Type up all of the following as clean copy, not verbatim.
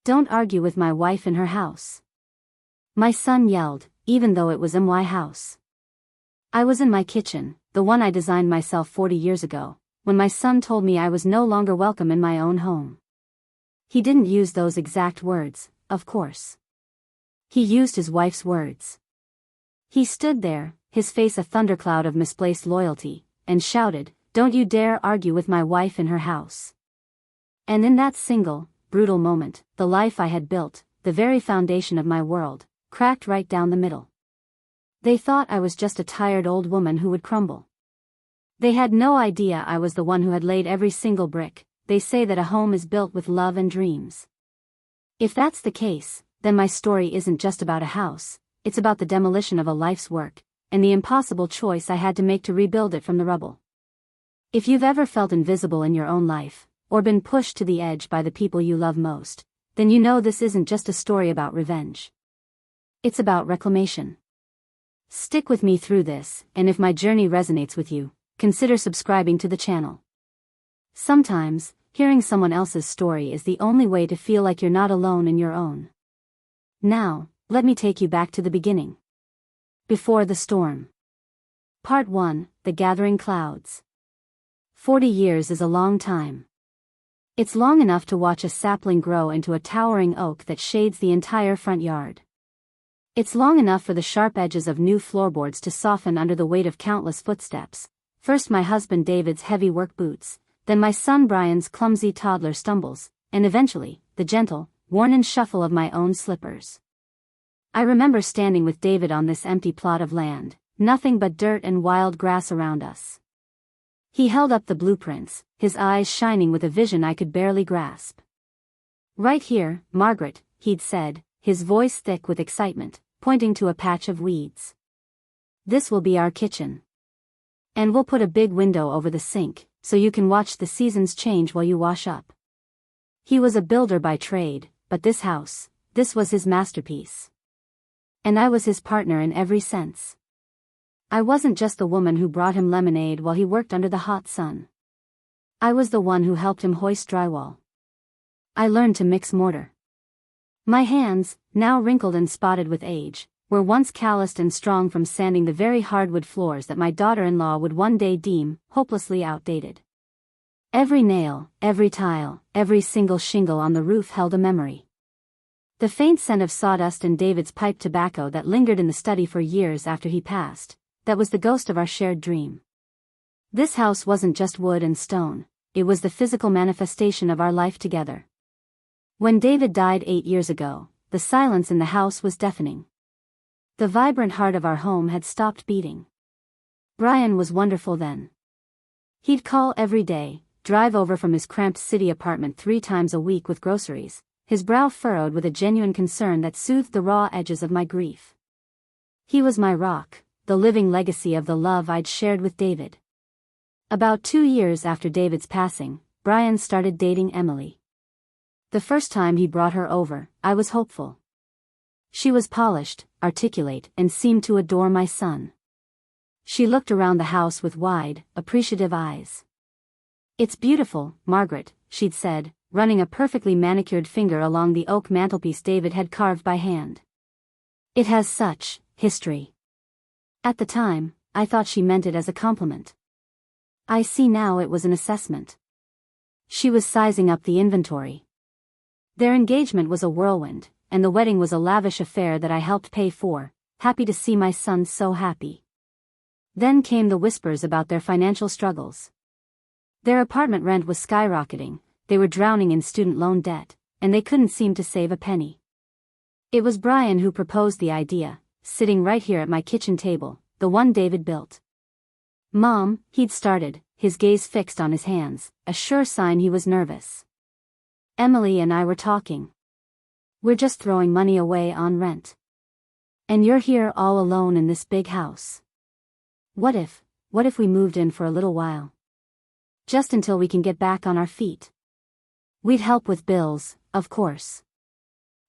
Don't argue with my wife in her house. My son yelled, even though it was my house. I was in my kitchen, the one I designed myself 40 years ago, when my son told me I was no longer welcome in my own home. He didn't use those exact words, of course. He used his wife's words. He stood there, his face a thundercloud of misplaced loyalty, and shouted, "Don't you dare argue with my wife in her house." And in that single, brutal moment, the life I had built, the very foundation of my world, cracked right down the middle. They thought I was just a tired old woman who would crumble. They had no idea I was the one who had laid every single brick. They say that a home is built with love and dreams. If that's the case, then my story isn't just about a house, it's about the demolition of a life's work, and the impossible choice I had to make to rebuild it from the rubble. If you've ever felt invisible in your own life, or been pushed to the edge by the people you love most, then you know this isn't just a story about revenge. It's about reclamation. Stick with me through this, and if my journey resonates with you, consider subscribing to the channel. Sometimes, hearing someone else's story is the only way to feel like you're not alone in your own. Now, let me take you back to the beginning. Before the storm. Part 1, The Gathering Clouds. 40 years is a long time. It's long enough to watch a sapling grow into a towering oak that shades the entire front yard. It's long enough for the sharp edges of new floorboards to soften under the weight of countless footsteps, first my husband David's heavy work boots, then my son Brian's clumsy toddler stumbles, and eventually, the gentle, worn-in shuffle of my own slippers. I remember standing with David on this empty plot of land, nothing but dirt and wild grass around us. He held up the blueprints, his eyes shining with a vision I could barely grasp. "Right here, Margaret," he'd said, his voice thick with excitement, pointing to a patch of weeds. "This will be our kitchen. And we'll put a big window over the sink, so you can watch the seasons change while you wash up." He was a builder by trade, but this house, this was his masterpiece. And I was his partner in every sense. I wasn't just the woman who brought him lemonade while he worked under the hot sun. I was the one who helped him hoist drywall. I learned to mix mortar. My hands, now wrinkled and spotted with age, were once calloused and strong from sanding the very hardwood floors that my daughter-in-law would one day deem hopelessly outdated. Every nail, every tile, every single shingle on the roof held a memory. The faint scent of sawdust and David's pipe tobacco that lingered in the study for years after he passed, that was the ghost of our shared dream. This house wasn't just wood and stone, it was the physical manifestation of our life together. When David died 8 years ago, the silence in the house was deafening. The vibrant heart of our home had stopped beating. Brian was wonderful then. He'd call every day, drive over from his cramped city apartment 3 times a week with groceries, his brow furrowed with a genuine concern that soothed the raw edges of my grief. He was my rock, the living legacy of the love I'd shared with David. About 2 years after David's passing, Brian started dating Emily. The first time he brought her over, I was hopeful. She was polished, articulate, and seemed to adore my son. She looked around the house with wide, appreciative eyes. "It's beautiful, Margaret," she'd said, running a perfectly manicured finger along the oak mantelpiece David had carved by hand. "It has such history." At the time, I thought she meant it as a compliment. I see now it was an assessment. She was sizing up the inventory. Their engagement was a whirlwind, and the wedding was a lavish affair that I helped pay for, happy to see my son so happy. Then came the whispers about their financial struggles. Their apartment rent was skyrocketing, they were drowning in student loan debt, and they couldn't seem to save a penny. It was Brian who proposed the idea, sitting right here at my kitchen table, the one David built. "Mom," he'd started, his gaze fixed on his hands, a sure sign he was nervous. "Emily and I were talking. We're just throwing money away on rent. And you're here all alone in this big house. What if we moved in for a little while? Just until we can get back on our feet. We'd help with bills, of course.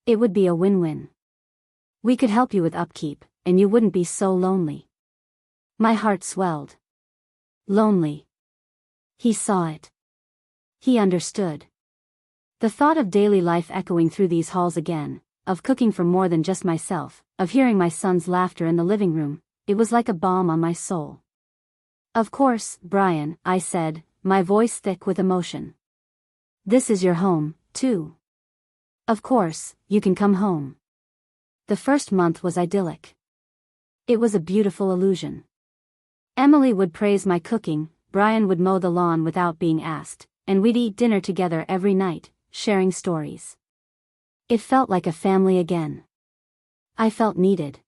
It would be a win-win. We could help you with upkeep, and you wouldn't be so lonely." My heart swelled. Lonely. He saw it. He understood. The thought of daily life echoing through these halls again, of cooking for more than just myself, of hearing my son's laughter in the living room, it was like a balm on my soul. "Of course, Brian," I said, my voice thick with emotion. "This is your home, too. Of course, you can come home." The first month was idyllic. It was a beautiful illusion. Emily would praise my cooking, Brian would mow the lawn without being asked, and we'd eat dinner together every night, sharing stories. It felt like a family again. I felt needed.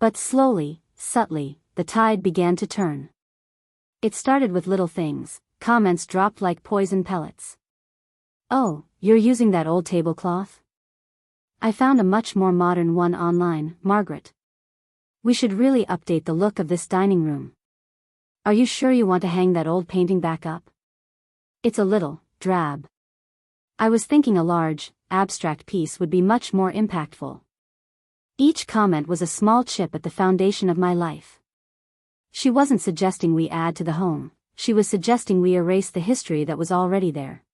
But slowly, subtly, the tide began to turn. It started with little things, comments dropped like poison pellets. "Oh, you're using that old tablecloth? I found a much more modern one online, Margaret. We should really update the look of this dining room. Are you sure you want to hang that old painting back up? It's a little drab." I was thinking a large, abstract piece would be much more impactful. Each comment was a small chip at the foundation of my life. She wasn't suggesting we add to the home, she was suggesting we erase the history that was already there.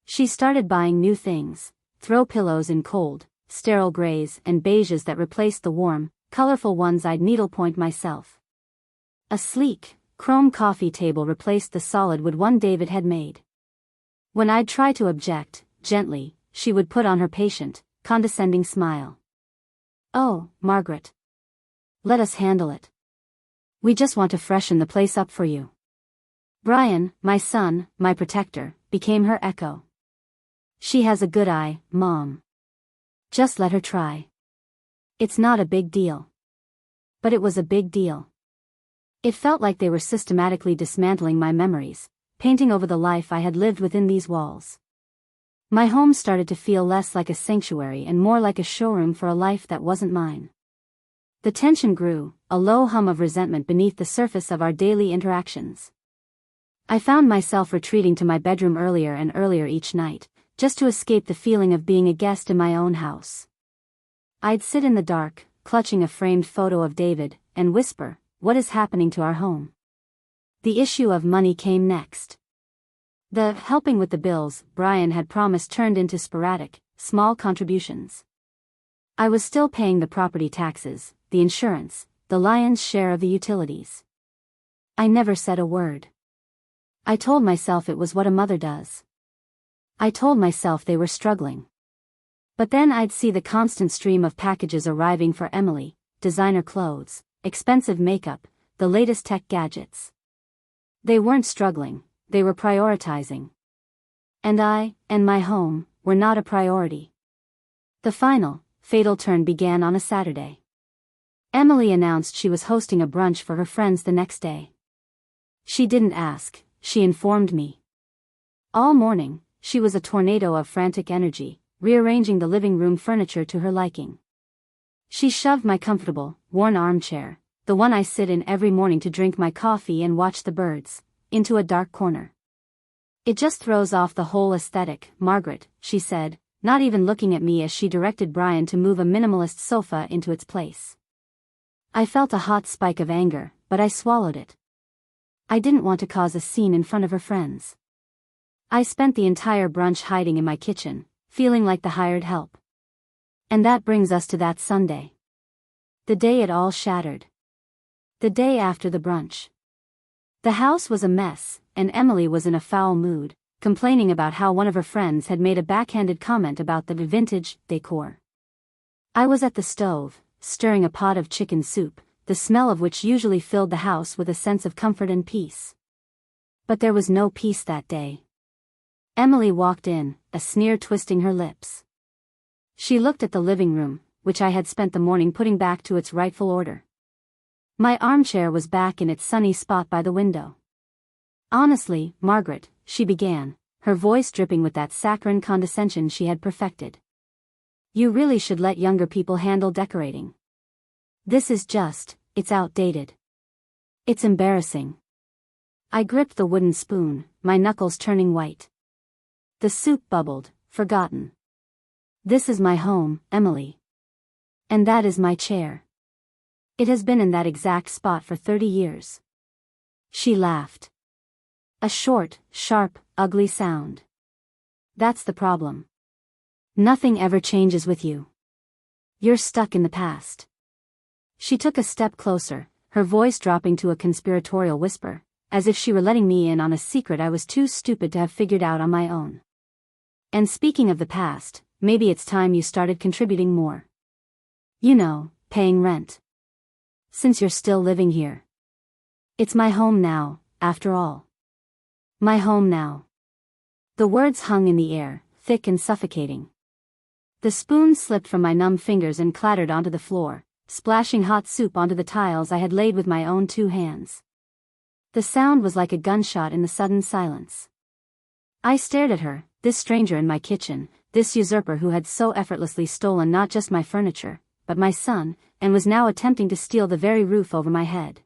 She started buying new things, throw pillows in cold, sterile grays and beiges that replaced the warm, colorful ones I'd needlepoint myself. A sleek, chrome coffee table replaced the solid wood one David had made. When I'd try to object, gently, she would put on her patient, condescending smile. "Oh, Margaret. Let us handle it. We just want to freshen the place up for you." Brian, my son, my protector, became her echo. "She has a good eye, Mom. Just let her try. It's not a big deal." But it was a big deal. It felt like they were systematically dismantling my memories, painting over the life I had lived within these walls. My home started to feel less like a sanctuary and more like a showroom for a life that wasn't mine. The tension grew, a low hum of resentment beneath the surface of our daily interactions. I found myself retreating to my bedroom earlier and earlier each night, just to escape the feeling of being a guest in my own house. I'd sit in the dark, clutching a framed photo of David, and whisper, "What is happening to our home?" The issue of money came next. The helping with the bills Brian had promised turned into sporadic, small contributions. I was still paying the property taxes, the insurance, the lion's share of the utilities. I never said a word. I told myself it was what a mother does. I told myself they were struggling. But then I'd see the constant stream of packages arriving for Emily, designer clothes, expensive makeup, the latest tech gadgets. They weren't struggling, they were prioritizing. And I, and my home, were not a priority. The final, fatal turn began on a Saturday. Emily announced she was hosting a brunch for her friends the next day. She didn't ask, she informed me. All morning, she was a tornado of frantic energy, rearranging the living room furniture to her liking. She shoved my comfortable, worn armchair, the one I sit in every morning to drink my coffee and watch the birds, into a dark corner. "It just throws off the whole aesthetic, Margaret," she said, not even looking at me as she directed Brian to move a minimalist sofa into its place. I felt a hot spike of anger, but I swallowed it. I didn't want to cause a scene in front of her friends. I spent the entire brunch hiding in my kitchen, feeling like the hired help. And that brings us to that Sunday. The day it all shattered. The day after the brunch. The house was a mess, and Emily was in a foul mood, complaining about how one of her friends had made a backhanded comment about the vintage decor. I was at the stove, stirring a pot of chicken soup, the smell of which usually filled the house with a sense of comfort and peace. But there was no peace that day. Emily walked in, a sneer twisting her lips. She looked at the living room, which I had spent the morning putting back to its rightful order. My armchair was back in its sunny spot by the window. "Honestly, Margaret," she began, her voice dripping with that saccharine condescension she had perfected. "You really should let younger people handle decorating. This is it's outdated. It's embarrassing." I gripped the wooden spoon, my knuckles turning white. The soup bubbled, forgotten. "This is my home, Emily. And that is my chair. It has been in that exact spot for 30 years. She laughed. A short, sharp, ugly sound. That's the problem. Nothing ever changes with you. You're stuck in the past. She took a step closer, her voice dropping to a conspiratorial whisper, as if she were letting me in on a secret I was too stupid to have figured out on my own. And speaking of the past, maybe it's time you started contributing more. You know, paying rent. Since you're still living here. It's my home now, after all. My home now. The words hung in the air, thick and suffocating. The spoon slipped from my numb fingers and clattered onto the floor, splashing hot soup onto the tiles I had laid with my own 2 hands. The sound was like a gunshot in the sudden silence. I stared at her, this stranger in my kitchen, this usurper who had so effortlessly stolen not just my furniture, but my son, and was now attempting to steal the very roof over my head.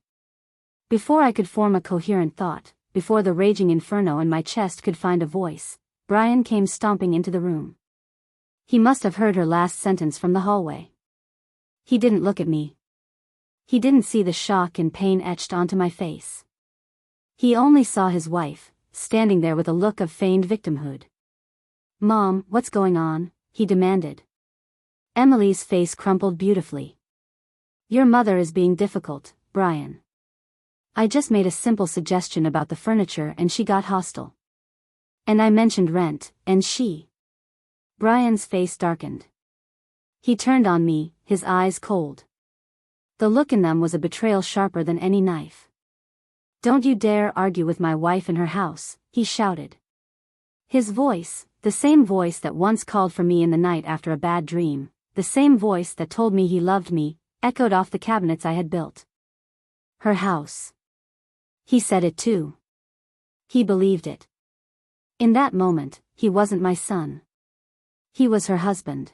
Before I could form a coherent thought, before the raging inferno in my chest could find a voice, Brian came stomping into the room. He must have heard her last sentence from the hallway. He didn't look at me. He didn't see the shock and pain etched onto my face. He only saw his wife, standing there with a look of feigned victimhood. "Mom, what's going on?" he demanded. Emily's face crumpled beautifully. "Your mother is being difficult, Brian. I just made a simple suggestion about the furniture and she got hostile. And I mentioned rent, and she..." Brian's face darkened. He turned on me, his eyes cold. The look in them was a betrayal sharper than any knife. "Don't you dare argue with my wife in her house," he shouted. His voice, the same voice that once called for me in the night after a bad dream, the same voice that told me he loved me, echoed off the cabinets I had built. Her house. He said it too. He believed it. In that moment, he wasn't my son. He was her husband.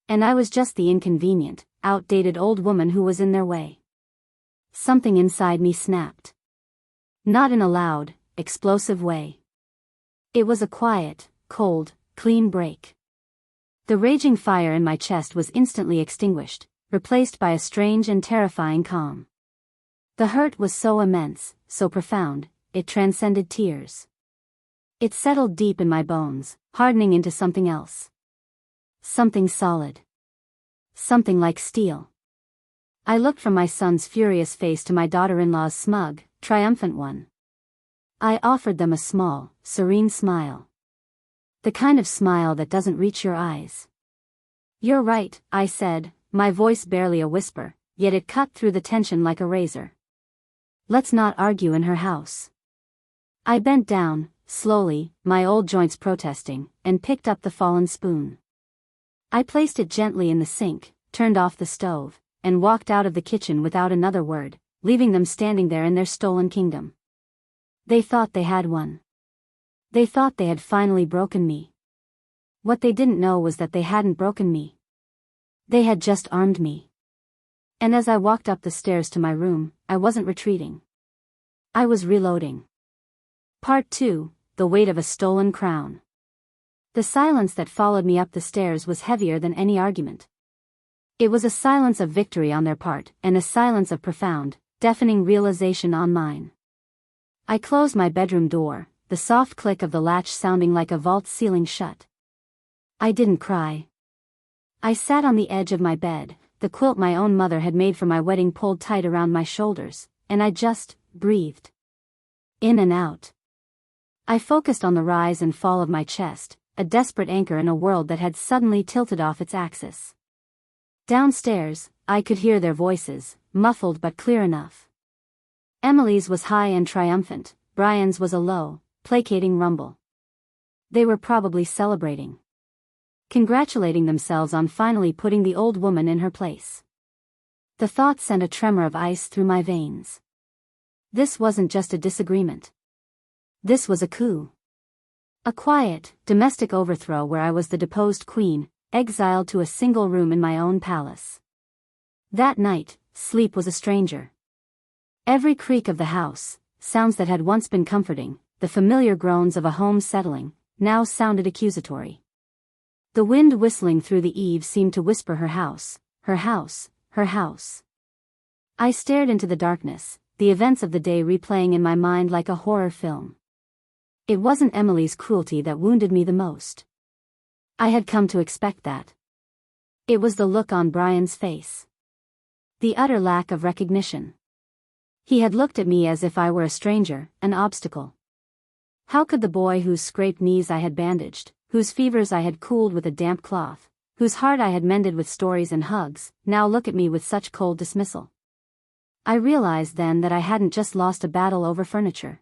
And I was just the inconvenient, outdated old woman who was in their way. Something inside me snapped. Not in a loud, explosive way. It was a quiet, cold, clean break. The raging fire in my chest was instantly extinguished, replaced by a strange and terrifying calm. The hurt was so immense, so profound, it transcended tears. It settled deep in my bones, hardening into something else. Something solid. Something like steel. I looked from my son's furious face to my daughter-in-law's smug, triumphant one. I offered them a small, serene smile. The kind of smile that doesn't reach your eyes. "You're right," I said, my voice barely a whisper, yet it cut through the tension like a razor. "Let's not argue in her house." I bent down, slowly, my old joints protesting, and picked up the fallen spoon. I placed it gently in the sink, turned off the stove, and walked out of the kitchen without another word, leaving them standing there in their stolen kingdom. They thought they had won. They thought they had finally broken me. What they didn't know was that they hadn't broken me. They had just armed me. And as I walked up the stairs to my room, I wasn't retreating. I was reloading. Part 2, The Weight of a Stolen Crown. The silence that followed me up the stairs was heavier than any argument. It was a silence of victory on their part, and a silence of profound, deafening realization on mine. I closed my bedroom door, the soft click of the latch sounding like a vault ceiling shut. I didn't cry. I sat on the edge of my bed, the quilt my own mother had made for my wedding pulled tight around my shoulders, and I just breathed. In and out. I focused on the rise and fall of my chest, a desperate anchor in a world that had suddenly tilted off its axis. Downstairs, I could hear their voices, muffled but clear enough. Emily's was high and triumphant, Brian's was a low, placating rumble. They were probably celebrating. Congratulating themselves on finally putting the old woman in her place. The thought sent a tremor of ice through my veins. This wasn't just a disagreement. This was a coup. A quiet, domestic overthrow where I was the deposed queen, exiled to a single room in my own palace. That night, sleep was a stranger. Every creak of the house, sounds that had once been comforting, the familiar groans of a home settling, now sounded accusatory. The wind whistling through the eaves seemed to whisper her house, her house, her house. I stared into the darkness, the events of the day replaying in my mind like a horror film. It wasn't Emily's cruelty that wounded me the most. I had come to expect that. It was the look on Brian's face. The utter lack of recognition. He had looked at me as if I were a stranger, an obstacle. How could the boy whose scraped knees I had bandaged, whose fevers I had cooled with a damp cloth, whose heart I had mended with stories and hugs, now look at me with such cold dismissal? I realized then that I hadn't just lost a battle over furniture.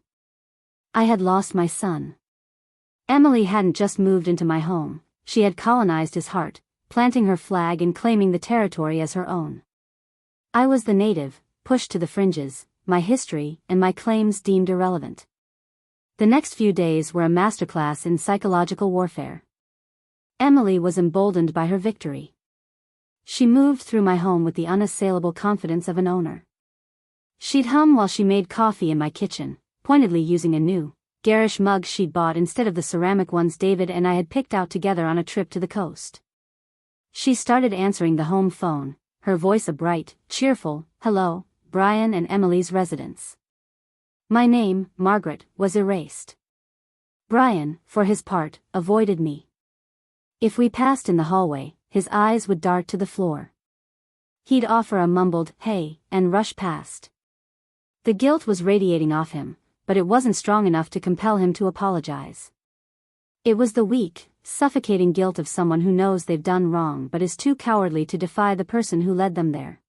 I had lost my son. Emily hadn't just moved into my home, she had colonized his heart, planting her flag and claiming the territory as her own. I was the native, pushed to the fringes, my history and my claims deemed irrelevant. The next few days were a masterclass in psychological warfare. Emily was emboldened by her victory. She moved through my home with the unassailable confidence of an owner. She'd hum while she made coffee in my kitchen, pointedly using a new, garish mug she'd bought instead of the ceramic ones David and I had picked out together on a trip to the coast. She started answering the home phone, her voice a bright, cheerful, "Hello, Brian and Emily's residence." My name, Margaret, was erased. Brian, for his part, avoided me. If we passed in the hallway, his eyes would dart to the floor. He'd offer a mumbled, "Hey," and rush past. The guilt was radiating off him, but it wasn't strong enough to compel him to apologize. It was the weak, suffocating guilt of someone who knows they've done wrong but is too cowardly to defy the person who led them there.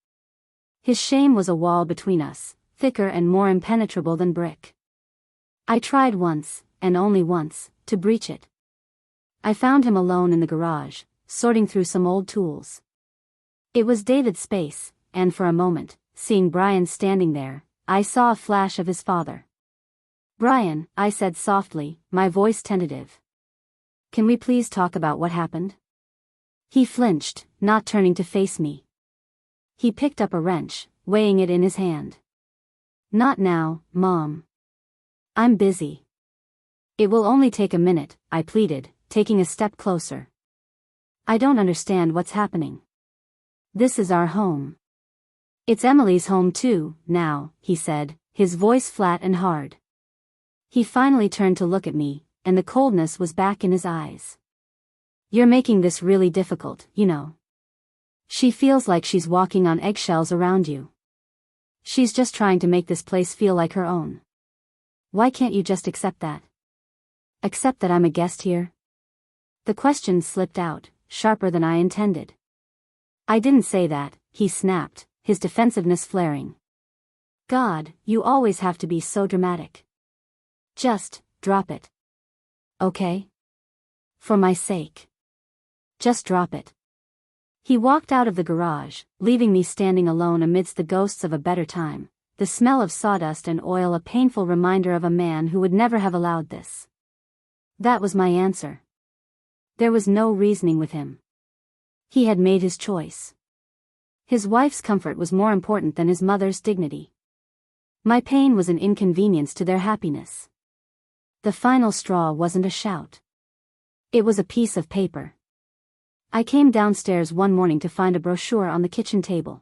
His shame was a wall between us, thicker and more impenetrable than brick. I tried once, and only once, to breach it. I found him alone in the garage, sorting through some old tools. It was David's space, and for a moment, seeing Brian standing there, I saw a flash of his father. "Brian," I said softly, my voice tentative. "Can we please talk about what happened?" He flinched, not turning to face me. He picked up a wrench, weighing it in his hand. "Not now, Mom. I'm busy." "It will only take a minute," I pleaded, taking a step closer. "I don't understand what's happening. This is our home." "It's Emily's home too, now," he said, his voice flat and hard. He finally turned to look at me, and the coldness was back in his eyes. "You're making this really difficult, you know. She feels like she's walking on eggshells around you. She's just trying to make this place feel like her own. Why can't you just accept that? Accept that I'm a guest here?" The question slipped out, sharper than I intended. "I didn't say that," he snapped, his defensiveness flaring. "God, you always have to be so dramatic. Just, drop it. Okay? For my sake. Just drop it." He walked out of the garage, leaving me standing alone amidst the ghosts of a better time, the smell of sawdust and oil a painful reminder of a man who would never have allowed this. That was my answer. There was no reasoning with him. He had made his choice. His wife's comfort was more important than his mother's dignity. My pain was an inconvenience to their happiness. The final straw wasn't a shout. It was a piece of paper. I came downstairs one morning to find a brochure on the kitchen table.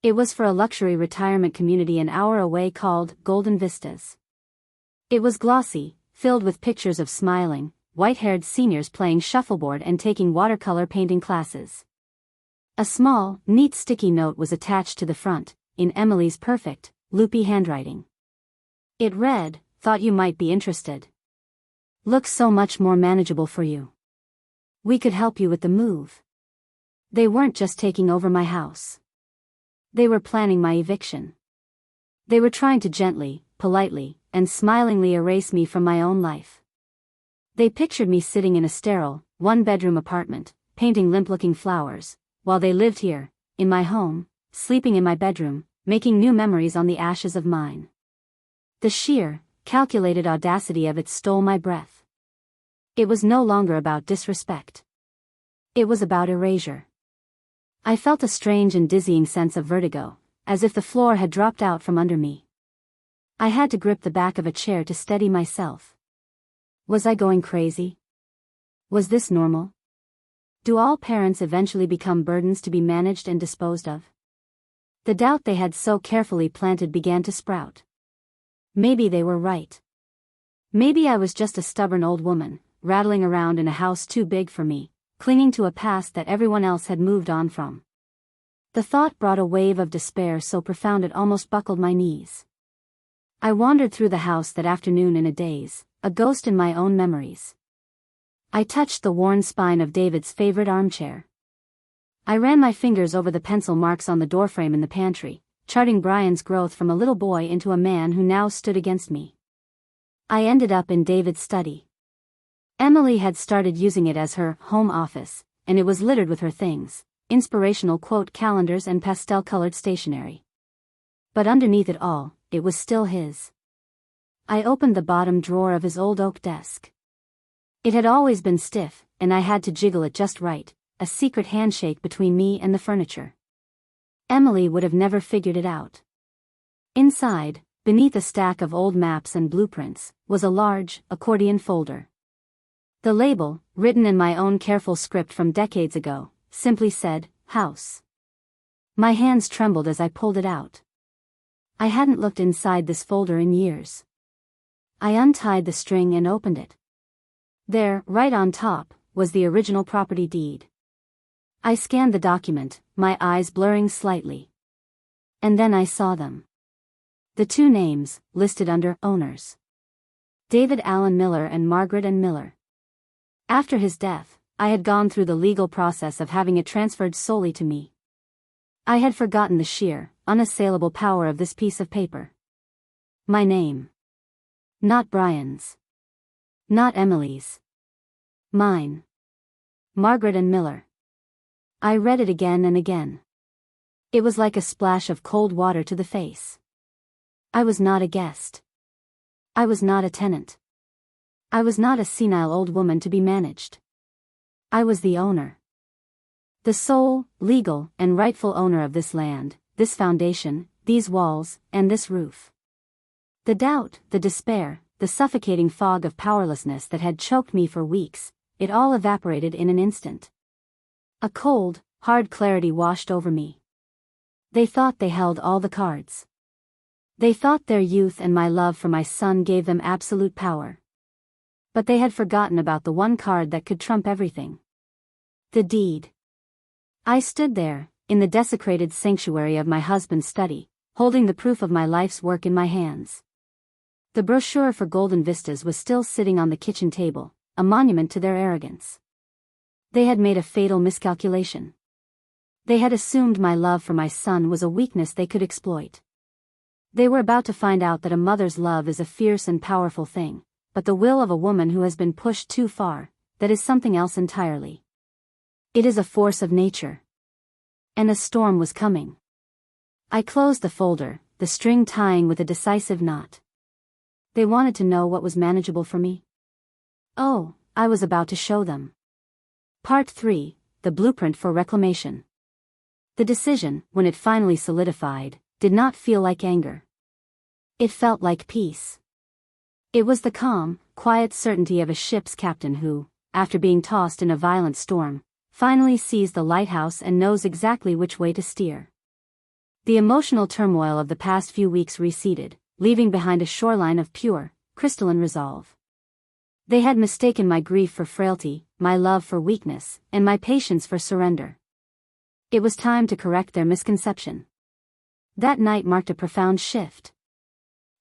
It was for a luxury retirement community an hour away called Golden Vistas. It was glossy, filled with pictures of smiling, white-haired seniors playing shuffleboard and taking watercolor painting classes. A small, neat sticky note was attached to the front, in Emily's perfect, loopy handwriting. It read, "Thought you might be interested. Looks so much more manageable for you. We could help you with the move." They weren't just taking over my house. They were planning my eviction. They were trying to gently, politely, and smilingly erase me from my own life. They pictured me sitting in a sterile, one-bedroom apartment, painting limp-looking flowers, while they lived here, in my home, sleeping in my bedroom, making new memories on the ashes of mine. The sheer, calculated audacity of it stole my breath. It was no longer about disrespect. It was about erasure. I felt a strange and dizzying sense of vertigo, as if the floor had dropped out from under me. I had to grip the back of a chair to steady myself. Was I going crazy? Was this normal? Do all parents eventually become burdens to be managed and disposed of? The doubt they had so carefully planted began to sprout. Maybe they were right. Maybe I was just a stubborn old woman, rattling around in a house too big for me, clinging to a past that everyone else had moved on from. The thought brought a wave of despair so profound it almost buckled my knees. I wandered through the house that afternoon in a daze, a ghost in my own memories. I touched the worn spine of David's favorite armchair. I ran my fingers over the pencil marks on the doorframe in the pantry, charting Brian's growth from a little boy into a man who now stood against me. I ended up in David's study. Emily had started using it as her home office, and it was littered with her things, inspirational quote calendars and pastel-colored stationery. But underneath it all, it was still his. I opened the bottom drawer of his old oak desk. It had always been stiff, and I had to jiggle it just right, a secret handshake between me and the furniture. Emily would have never figured it out. Inside, beneath a stack of old maps and blueprints, was a large, accordion folder. The label, written in my own careful script from decades ago, simply said, House. My hands trembled as I pulled it out. I hadn't looked inside this folder in years. I untied the string and opened it. There, right on top, was the original property deed. I scanned the document, my eyes blurring slightly. And then I saw them. The two names, listed under owners. David Allen Miller and Margaret Ann Miller. After his death, I had gone through the legal process of having it transferred solely to me. I had forgotten the sheer, unassailable power of this piece of paper. My name. Not Brian's. Not Emily's. Mine. Margaret Ann Miller. I read it again and again. It was like a splash of cold water to the face. I was not a guest. I was not a tenant. I was not a senile old woman to be managed. I was the owner. The sole, legal, and rightful owner of this land, this foundation, these walls, and this roof. The doubt, the despair, the suffocating fog of powerlessness that had choked me for weeks, it all evaporated in an instant. A cold, hard clarity washed over me. They thought they held all the cards. They thought their youth and my love for my son gave them absolute power. But they had forgotten about the one card that could trump everything. The deed. I stood there, in the desecrated sanctuary of my husband's study, holding the proof of my life's work in my hands. The brochure for Golden Vistas was still sitting on the kitchen table, a monument to their arrogance. They had made a fatal miscalculation. They had assumed my love for my son was a weakness they could exploit. They were about to find out that a mother's love is a fierce and powerful thing, but the will of a woman who has been pushed too far, that is something else entirely. It is a force of nature. And a storm was coming. I closed the folder, the string tying with a decisive knot. They wanted to know what was manageable for me. Oh, I was about to show them. Part 3, the blueprint for reclamation. The decision, when it finally solidified, did not feel like anger. It felt like peace. It was the calm, quiet certainty of a ship's captain who, after being tossed in a violent storm, finally sees the lighthouse and knows exactly which way to steer. The emotional turmoil of the past few weeks receded, leaving behind a shoreline of pure, crystalline resolve. They had mistaken my grief for frailty, my love for weakness, and my patience for surrender. It was time to correct their misconception. That night marked a profound shift.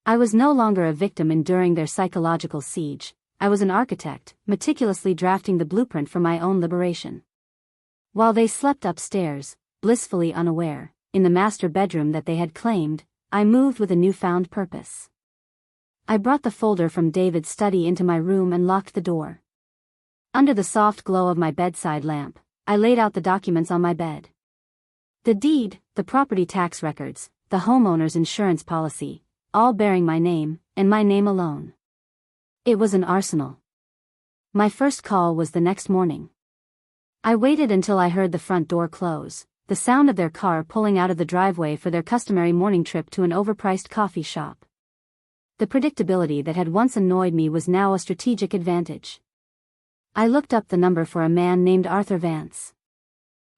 I was no longer a victim enduring their psychological siege. I was an architect, meticulously drafting the blueprint for my own liberation. While they slept upstairs, blissfully unaware, in the master bedroom that they had claimed, I moved with a newfound purpose. I brought the folder from David's study into my room and locked the door. Under the soft glow of my bedside lamp, I laid out the documents on my bed. The deed, the property tax records, the homeowner's insurance policy, all bearing my name, and my name alone. It was an arsenal. My first call was the next morning. I waited until I heard the front door close, the sound of their car pulling out of the driveway for their customary morning trip to an overpriced coffee shop. The predictability that had once annoyed me was now a strategic advantage. I looked up the number for a man named Arthur Vance.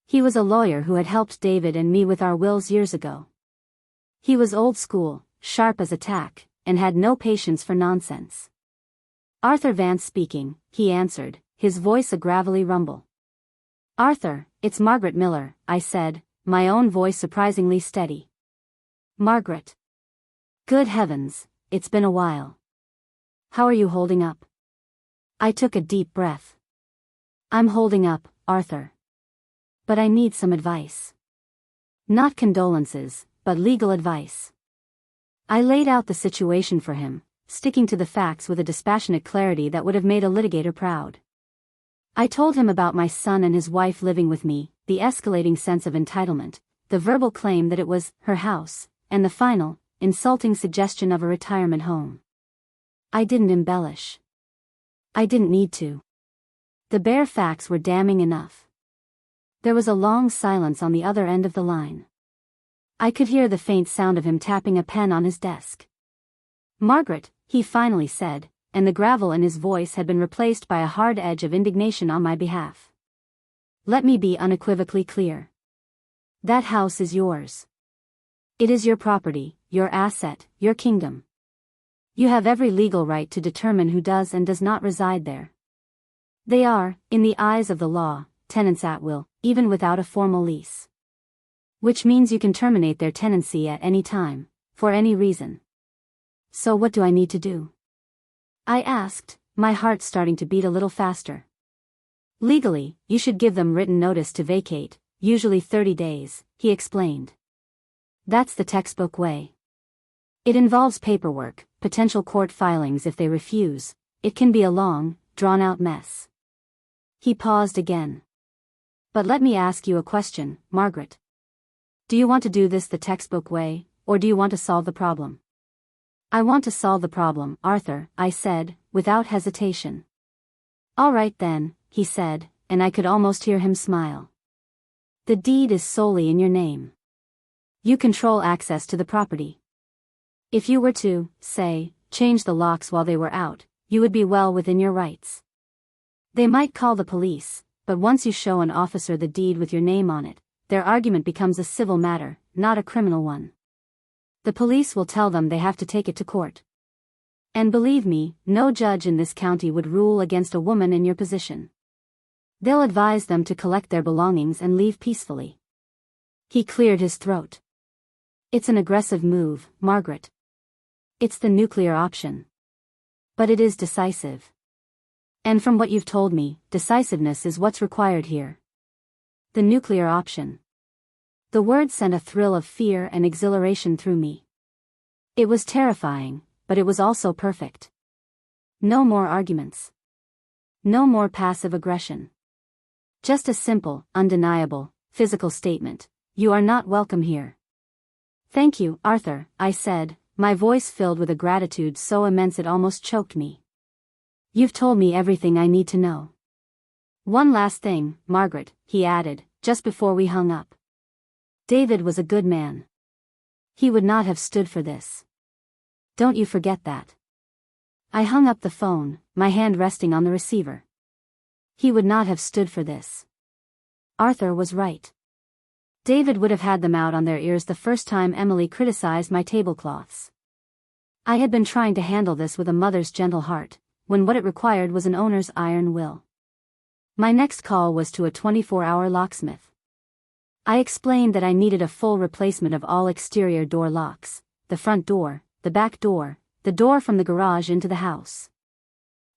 He was a lawyer who had helped David and me with our wills years ago. He was old school, sharp as a tack, and had no patience for nonsense. Arthur Vance speaking, he answered, his voice a gravelly rumble. Arthur, it's Margaret Miller, I said, my own voice surprisingly steady. Margaret. Good heavens, it's been a while. How are you holding up? I took a deep breath. I'm holding up, Arthur. But I need some advice. Not condolences, but legal advice. I laid out the situation for him, sticking to the facts with a dispassionate clarity that would have made a litigator proud. I told him about my son and his wife living with me, the escalating sense of entitlement, the verbal claim that it was her house, and the final, insulting suggestion of a retirement home. I didn't embellish. I didn't need to. The bare facts were damning enough. There was a long silence on the other end of the line. I could hear the faint sound of him tapping a pen on his desk. Margaret, he finally said, and the gravel in his voice had been replaced by a hard edge of indignation on my behalf. Let me be unequivocally clear. That house is yours. It is your property, your asset, your kingdom. You have every legal right to determine who does and does not reside there. They are, in the eyes of the law, tenants at will, even without a formal lease. Which means you can terminate their tenancy at any time, for any reason. So what do I need to do? I asked, my heart starting to beat a little faster. Legally, you should give them written notice to vacate, usually 30 days, he explained. That's the textbook way. It involves paperwork, potential court filings if they refuse. It can be a long, drawn-out mess. He paused again. But let me ask you a question, Margaret. Do you want to do this the textbook way, or do you want to solve the problem? I want to solve the problem, Arthur, I said, without hesitation. All right then, he said, and I could almost hear him smile. The deed is solely in your name. You control access to the property. If you were to, say, change the locks while they were out, you would be well within your rights. They might call the police, but once you show an officer the deed with your name on it, their argument becomes a civil matter, not a criminal one. The police will tell them they have to take it to court. And believe me, no judge in this county would rule against a woman in your position. They'll advise them to collect their belongings and leave peacefully. He cleared his throat. It's an aggressive move, Margaret. It's the nuclear option. But it is decisive. And from what you've told me, decisiveness is what's required here. The nuclear option. The word sent a thrill of fear and exhilaration through me. It was terrifying, but it was also perfect. No more arguments. No more passive aggression. Just a simple, undeniable, physical statement. You are not welcome here. Thank you, Arthur, I said, my voice filled with a gratitude so immense it almost choked me. You've told me everything I need to know. One last thing, Margaret, he added, just before we hung up. David was a good man. He would not have stood for this. Don't you forget that. I hung up the phone, my hand resting on the receiver. He would not have stood for this. Arthur was right. David would have had them out on their ears the first time Emily criticized my tablecloths. I had been trying to handle this with a mother's gentle heart, when what it required was an owner's iron will. My next call was to a 24-hour locksmith. I explained that I needed a full replacement of all exterior door locks, the front door, the back door, the door from the garage into the house.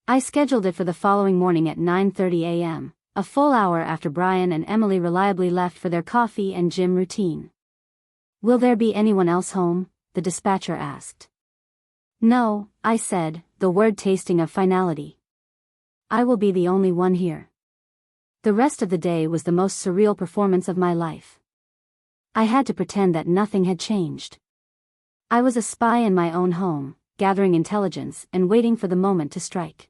I scheduled it for the following morning at 9:30 a.m., a full hour after Brian and Emily reliably left for their coffee and gym routine. Will there be anyone else home? The dispatcher asked. No, I said, the word tasting of finality. I will be the only one here. The rest of the day was the most surreal performance of my life. I had to pretend that nothing had changed. I was a spy in my own home, gathering intelligence and waiting for the moment to strike.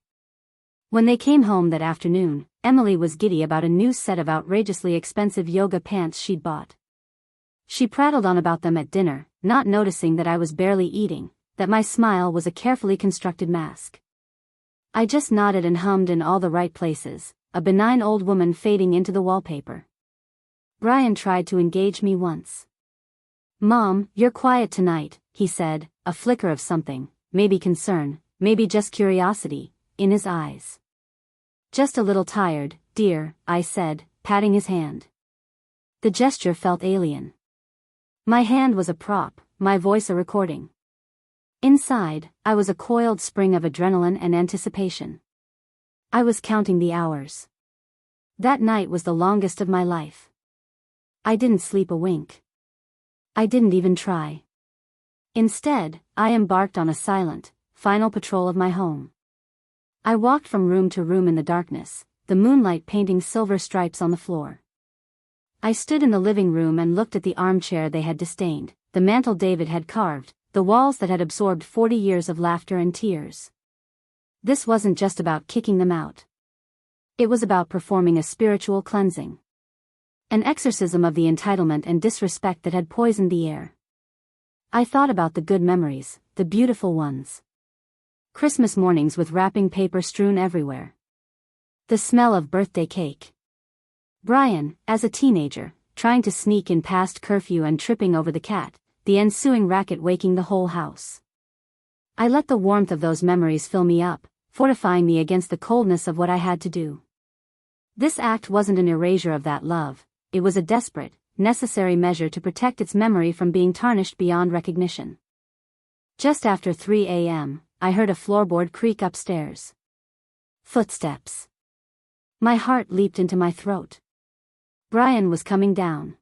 When they came home that afternoon, Emily was giddy about a new set of outrageously expensive yoga pants she'd bought. She prattled on about them at dinner, not noticing that I was barely eating, that my smile was a carefully constructed mask. I just nodded and hummed in all the right places, a benign old woman fading into the wallpaper. Brian tried to engage me once. Mom, you're quiet tonight, he said, a flicker of something, maybe concern, maybe just curiosity, in his eyes. "Just a little tired, dear," I said, patting his hand. The gesture felt alien. My hand was a prop, my voice a recording. Inside, I was a coiled spring of adrenaline and anticipation. I was counting the hours. That night was the longest of my life. I didn't sleep a wink. I didn't even try. Instead, I embarked on a silent, final patrol of my home. I walked from room to room in the darkness, the moonlight painting silver stripes on the floor. I stood in the living room and looked at the armchair they had disdained, the mantel David had carved, the walls that had absorbed 40 years of laughter and tears. This wasn't just about kicking them out. It was about performing a spiritual cleansing. An exorcism of the entitlement and disrespect that had poisoned the air. I thought about the good memories, the beautiful ones. Christmas mornings with wrapping paper strewn everywhere. The smell of birthday cake. Brian, as a teenager, trying to sneak in past curfew and tripping over the cat, the ensuing racket waking the whole house. I let the warmth of those memories fill me up, fortifying me against the coldness of what I had to do. This act wasn't an erasure of that love, it was a desperate, necessary measure to protect its memory from being tarnished beyond recognition. Just after 3 a.m., I heard a floorboard creak upstairs. Footsteps. My heart leaped into my throat. Brian was coming down.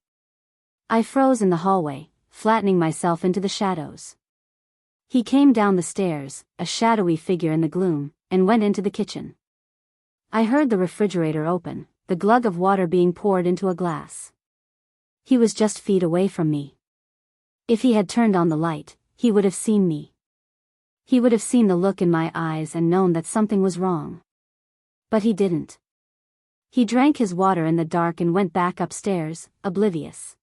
I froze in the hallway, flattening myself into the shadows. He came down the stairs, a shadowy figure in the gloom, and went into the kitchen. I heard the refrigerator open, the glug of water being poured into a glass. He was just feet away from me. If he had turned on the light, he would have seen me. He would have seen the look in my eyes and known that something was wrong. But he didn't. He drank his water in the dark and went back upstairs, oblivious.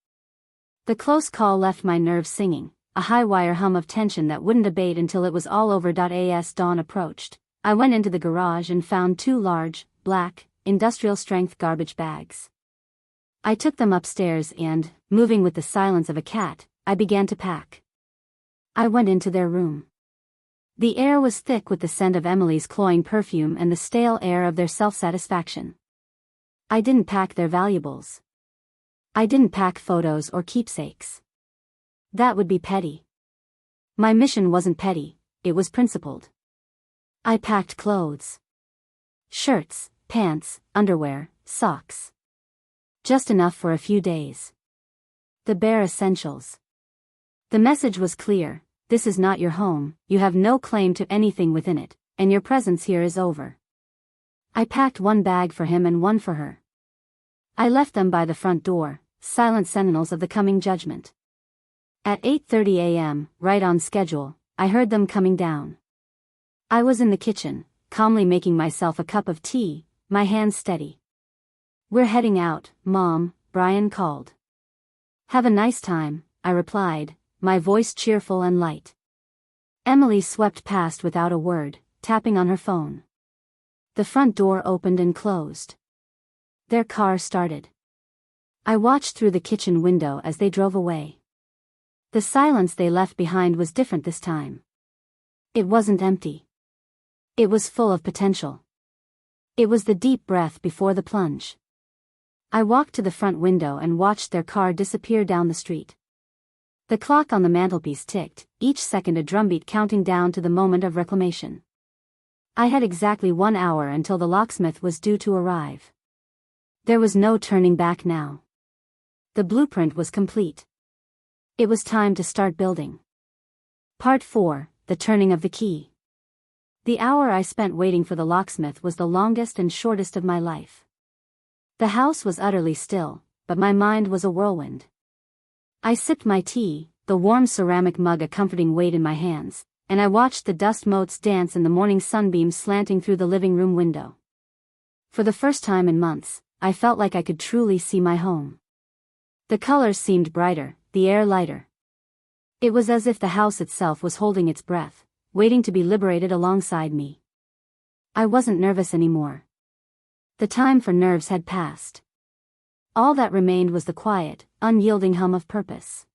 The close call left my nerves singing, a high-wire hum of tension that wouldn't abate until it was all over. As dawn approached, I went into the garage and found 2 large, black, industrial-strength garbage bags. I took them upstairs and, moving with the silence of a cat, I began to pack. I went into their room. The air was thick with the scent of Emily's cloying perfume and the stale air of their self-satisfaction. I didn't pack their valuables. I didn't pack photos or keepsakes. That would be petty. My mission wasn't petty, it was principled. I packed clothes. Shirts, pants, underwear, socks. Just enough for a few days. The bare essentials. The message was clear: this is not your home, you have no claim to anything within it, and your presence here is over. I packed 1 bag for him and 1 for her. I left them by the front door, silent sentinels of the coming judgment. At 8:30 a.m., right on schedule, I heard them coming down. I was in the kitchen, calmly making myself a cup of tea, my hands steady. "We're heading out, Mom," Brian called. "Have a nice time," I replied, my voice cheerful and light. Emily swept past without a word, tapping on her phone. The front door opened and closed. Their car started. I watched through the kitchen window as they drove away. The silence they left behind was different this time. It wasn't empty. It was full of potential. It was the deep breath before the plunge. I walked to the front window and watched their car disappear down the street. The clock on the mantelpiece ticked, each second a drumbeat counting down to the moment of reclamation. I had exactly 1 hour until the locksmith was due to arrive. There was no turning back now. The blueprint was complete. It was time to start building. Part 4, The Turning of the Key. The hour I spent waiting for the locksmith was the longest and shortest of my life. The house was utterly still, but my mind was a whirlwind. I sipped my tea, the warm ceramic mug a comforting weight in my hands, and I watched the dust motes dance in the morning sunbeams slanting through the living room window. For the first time in months, I felt like I could truly see my home. The colors seemed brighter, the air lighter. It was as if the house itself was holding its breath, waiting to be liberated alongside me. I wasn't nervous anymore. The time for nerves had passed. All that remained was the quiet, unyielding hum of purpose.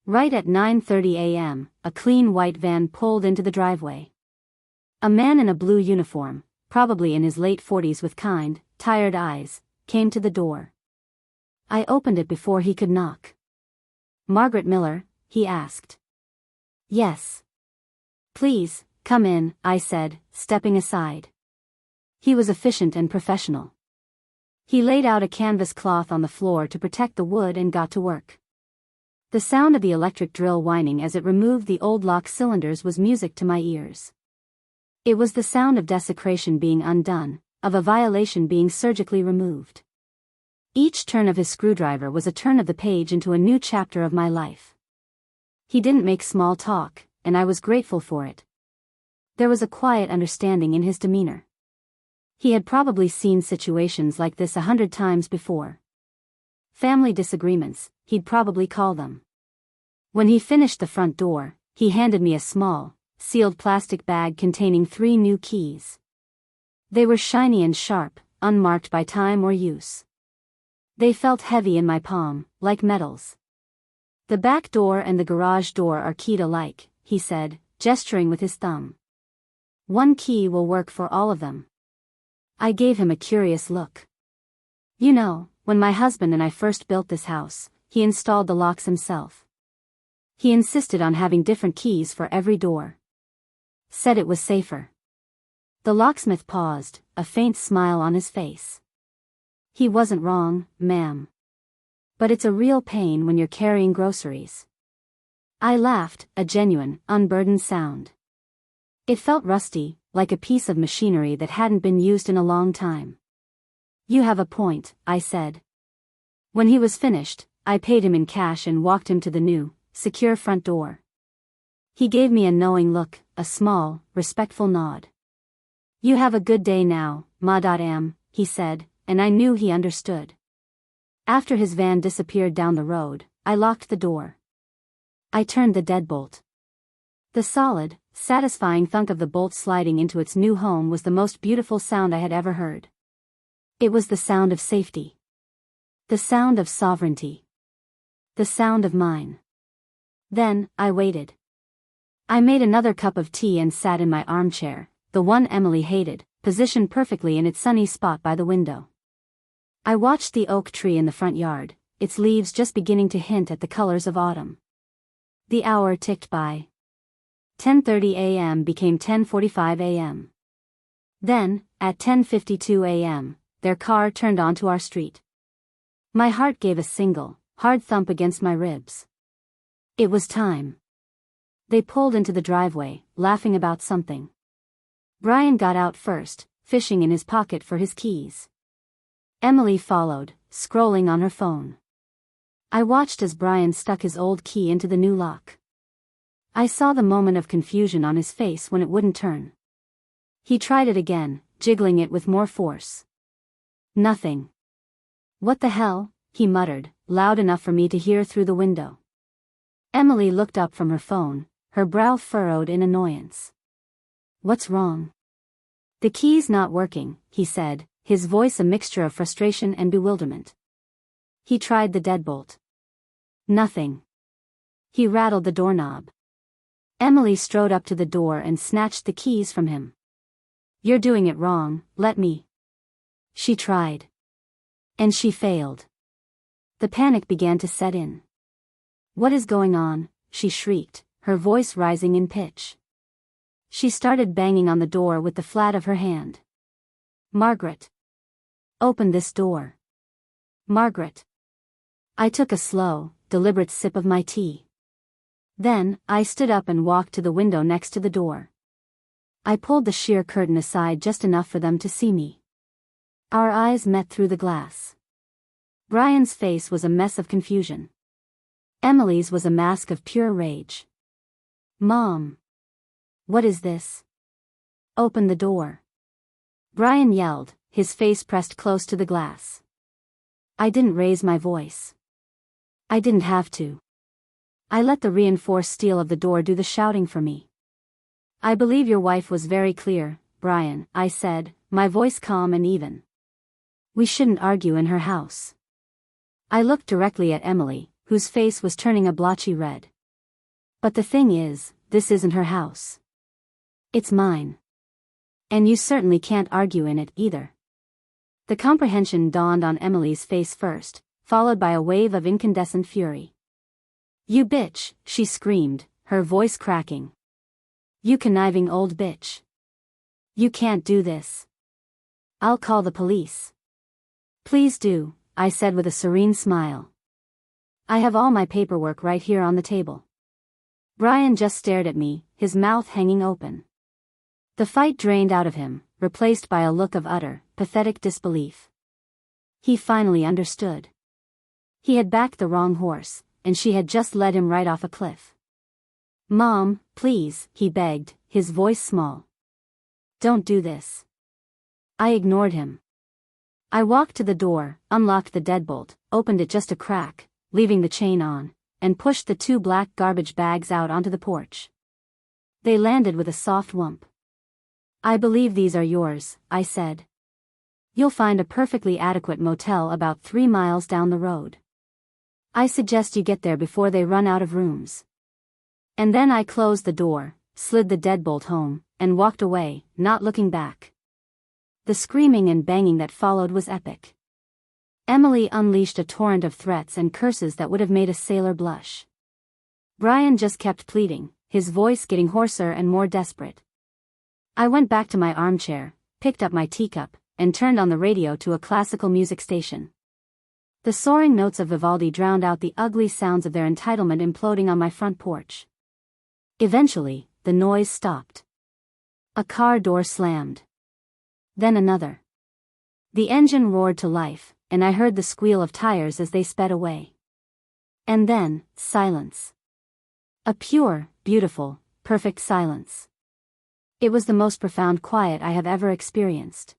Right at 9:30 a.m., a clean white van pulled into the driveway. A man in a blue uniform, probably in his late 40s with kind, tired eyes, came to the door. I opened it before he could knock. "Margaret Miller?" he asked. "Yes." "Please, come in," I said, stepping aside. He was efficient and professional. He laid out a canvas cloth on the floor to protect the wood and got to work. The sound of the electric drill whining as it removed the old lock cylinders was music to my ears. It was the sound of desecration being undone, of a violation being surgically removed. Each turn of his screwdriver was a turn of the page into a new chapter of my life. He didn't make small talk, and I was grateful for it. There was a quiet understanding in his demeanor. He had probably seen situations like this 100 times before. Family disagreements, he'd probably call them. When he finished the front door, he handed me a small, sealed plastic bag containing 3 new keys. They were shiny and sharp, unmarked by time or use. They felt heavy in my palm, like metals. "The back door and the garage door are keyed alike," he said, gesturing with his thumb. "One key will work for all of them." I gave him a curious look. "You know, when my husband and I first built this house, he installed the locks himself. He insisted on having different keys for every door. Said it was safer." The locksmith paused, a faint smile on his face. "He wasn't wrong, ma'am. But it's a real pain when you're carrying groceries." I laughed, a genuine, unburdened sound. It felt rusty, like a piece of machinery that hadn't been used in a long time. "You have a point," I said. When he was finished, I paid him in cash and walked him to the new, secure front door. He gave me a knowing look, a small, respectful nod. "You have a good day now, madame," he said, and I knew he understood. After his van disappeared down the road, I locked the door. I turned the deadbolt. The solid, satisfying thunk of the bolt sliding into its new home was the most beautiful sound I had ever heard. It was the sound of safety. The sound of sovereignty. The sound of mine. Then, I waited. I made another cup of tea and sat in my armchair, the one Emily hated, positioned perfectly in its sunny spot by the window. I watched the oak tree in the front yard, its leaves just beginning to hint at the colors of autumn. The hour ticked by. 10:30 a.m. became 10:45 a.m. Then, at 10:52 a.m., their car turned onto our street. My heart gave a single, hard thump against my ribs. It was time. They pulled into the driveway, laughing about something. Brian got out first, fishing in his pocket for his keys. Emily followed, scrolling on her phone. I watched as Brian stuck his old key into the new lock. I saw the moment of confusion on his face when it wouldn't turn. He tried it again, jiggling it with more force. Nothing. "What the hell?" he muttered, loud enough for me to hear through the window. Emily looked up from her phone, her brow furrowed in annoyance. "What's wrong?" "The key's not working," he said, his voice a mixture of frustration and bewilderment. He tried the deadbolt. Nothing. He rattled the doorknob. Emily strode up to the door and snatched the keys from him. "You're doing it wrong, let me." She tried. And she failed. The panic began to set in. "What is going on?" she shrieked, her voice rising in pitch. She started banging on the door with the flat of her hand. "Margaret. Open this door. Margaret." I took a slow, deliberate sip of my tea. Then, I stood up and walked to the window next to the door. I pulled the sheer curtain aside just enough for them to see me. Our eyes met through the glass. Brian's face was a mess of confusion. Emily's was a mask of pure rage. "Mom. What is this? Open the door." Brian yelled, his face pressed close to the glass. I didn't raise my voice. I didn't have to. I let the reinforced steel of the door do the shouting for me. "I believe your wife was very clear, Brian," I said, my voice calm and even. "We shouldn't argue in her house." I looked directly at Emily, whose face was turning a blotchy red. "But the thing is, this isn't her house. It's mine." And you certainly can't argue in it either. The comprehension dawned on Emily's face first, followed by a wave of incandescent fury. You bitch, she screamed, her voice cracking. You conniving old bitch. You can't do this. I'll call the police. Please do, I said with a serene smile. I have all my paperwork right here on the table. Brian just stared at me, his mouth hanging open. The fight drained out of him, replaced by a look of utter, pathetic disbelief. He finally understood. He had backed the wrong horse, and she had just led him right off a cliff. Mom, please, he begged, his voice small. Don't do this. I ignored him. I walked to the door, unlocked the deadbolt, opened it just a crack, leaving the chain on, and pushed the 2 black garbage bags out onto the porch. They landed with a soft whump. I believe these are yours, I said. You'll find a perfectly adequate motel about 3 miles down the road. I suggest you get there before they run out of rooms. And then I closed the door, slid the deadbolt home, and walked away, not looking back. The screaming and banging that followed was epic. Emily unleashed a torrent of threats and curses that would have made a sailor blush. Brian just kept pleading, his voice getting hoarser and more desperate. I went back to my armchair, picked up my teacup, and turned on the radio to a classical music station. The soaring notes of Vivaldi drowned out the ugly sounds of their entitlement imploding on my front porch. Eventually, the noise stopped. A car door slammed. Then another. The engine roared to life, and I heard the squeal of tires as they sped away. And then, silence. A pure, beautiful, perfect silence. It was the most profound quiet I have ever experienced.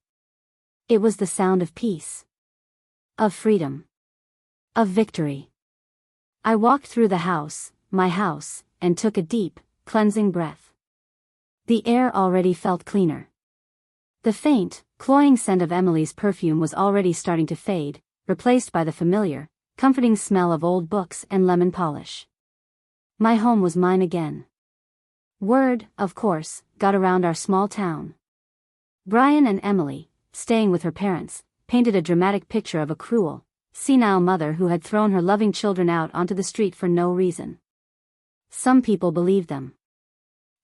It was the sound of peace. Of freedom. Of victory. I walked through the house, my house, and took a deep, cleansing breath. The air already felt cleaner. The faint, cloying scent of Emily's perfume was already starting to fade, replaced by the familiar, comforting smell of old books and lemon polish. My home was mine again. Word, of course, got around our small town. Brian and Emily, staying with her parents, painted a dramatic picture of a cruel, senile mother who had thrown her loving children out onto the street for no reason. Some people believed them.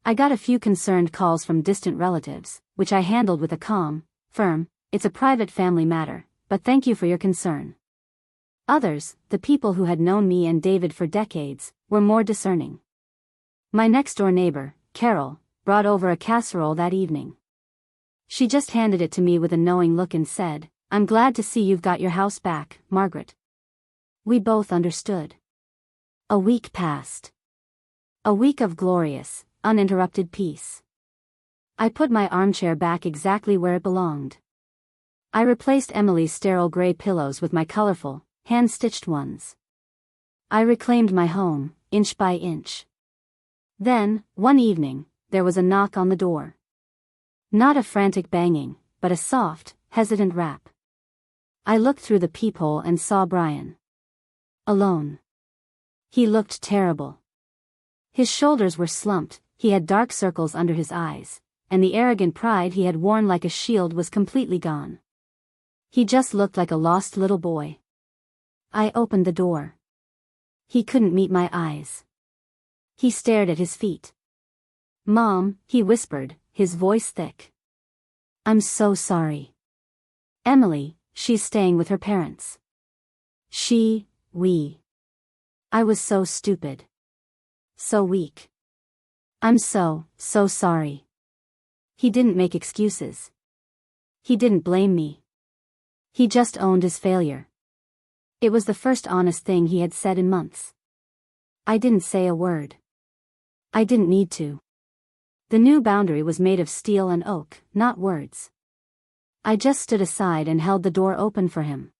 I got a few concerned calls from distant relatives, which I handled with a calm, firm, "It's a private family matter, but thank you for your concern." Others, the people who had known me and David for decades, were more discerning. My next-door neighbor, Carol, brought over a casserole that evening. She just handed it to me with a knowing look and said, "I'm glad to see you've got your house back, Margaret." We both understood. A week passed. A week of glorious, uninterrupted peace. I put my armchair back exactly where it belonged. I replaced Emily's sterile gray pillows with my colorful, hand-stitched ones. I reclaimed my home, inch by inch. Then, one evening, there was a knock on the door. Not a frantic banging, but a soft, hesitant rap. I looked through the peephole and saw Brian. Alone. He looked terrible. His shoulders were slumped, he had dark circles under his eyes, and the arrogant pride he had worn like a shield was completely gone. He just looked like a lost little boy. I opened the door. He couldn't meet my eyes. He stared at his feet. "Mom," he whispered, his voice thick. "I'm so sorry. Emily, she's staying with her parents. We. I was so stupid. So weak. I'm so sorry." He didn't make excuses. He didn't blame me. He just owned his failure. It was the first honest thing he had said in months. I didn't say a word. I didn't need to. The new boundary was made of steel and oak, not words. I just stood aside and held the door open for him.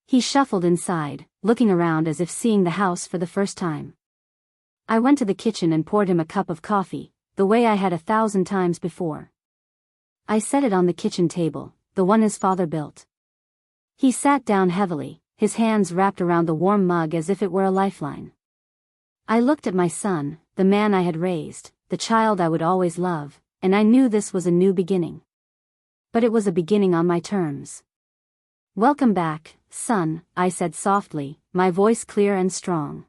He shuffled inside, looking around as if seeing the house for the first time. I went to the kitchen and poured him a cup of coffee, the way I had 1,000 times before. I set it on the kitchen table, the one his father built. He sat down heavily, his hands wrapped around the warm mug as if it were a lifeline. I looked at my son, the man I had raised, the child I would always love, and I knew this was a new beginning. But it was a beginning on my terms. "Welcome back, son," I said softly, my voice clear and strong.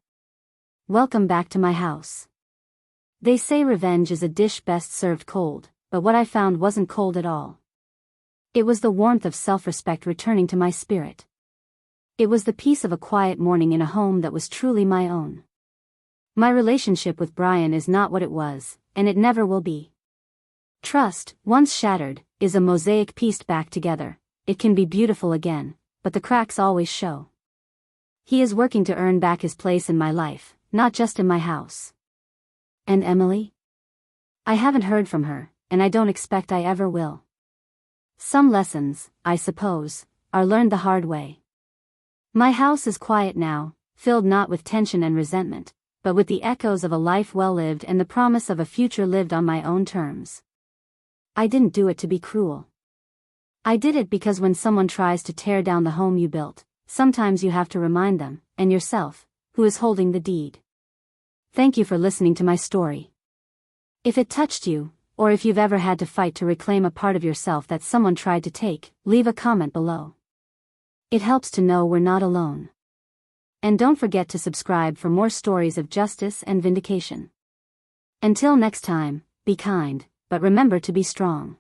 "Welcome back to my house." They say revenge is a dish best served cold, but what I found wasn't cold at all. It was the warmth of self-respect returning to my spirit. It was the peace of a quiet morning in a home that was truly my own. My relationship with Brian is not what it was, and it never will be. Trust, once shattered, is a mosaic pieced back together. It can be beautiful again, but the cracks always show. He is working to earn back his place in my life, not just in my house. And Emily? I haven't heard from her, and I don't expect I ever will. Some lessons, I suppose, are learned the hard way. My house is quiet now, filled not with tension and resentment, but with the echoes of a life well lived and the promise of a future lived on my own terms. I didn't do it to be cruel. I did it because when someone tries to tear down the home you built, sometimes you have to remind them, and yourself, who is holding the deed. Thank you for listening to my story. If it touched you, or if you've ever had to fight to reclaim a part of yourself that someone tried to take, leave a comment below. It helps to know we're not alone. And don't forget to subscribe for more stories of justice and vindication. Until next time, be kind, but remember to be strong.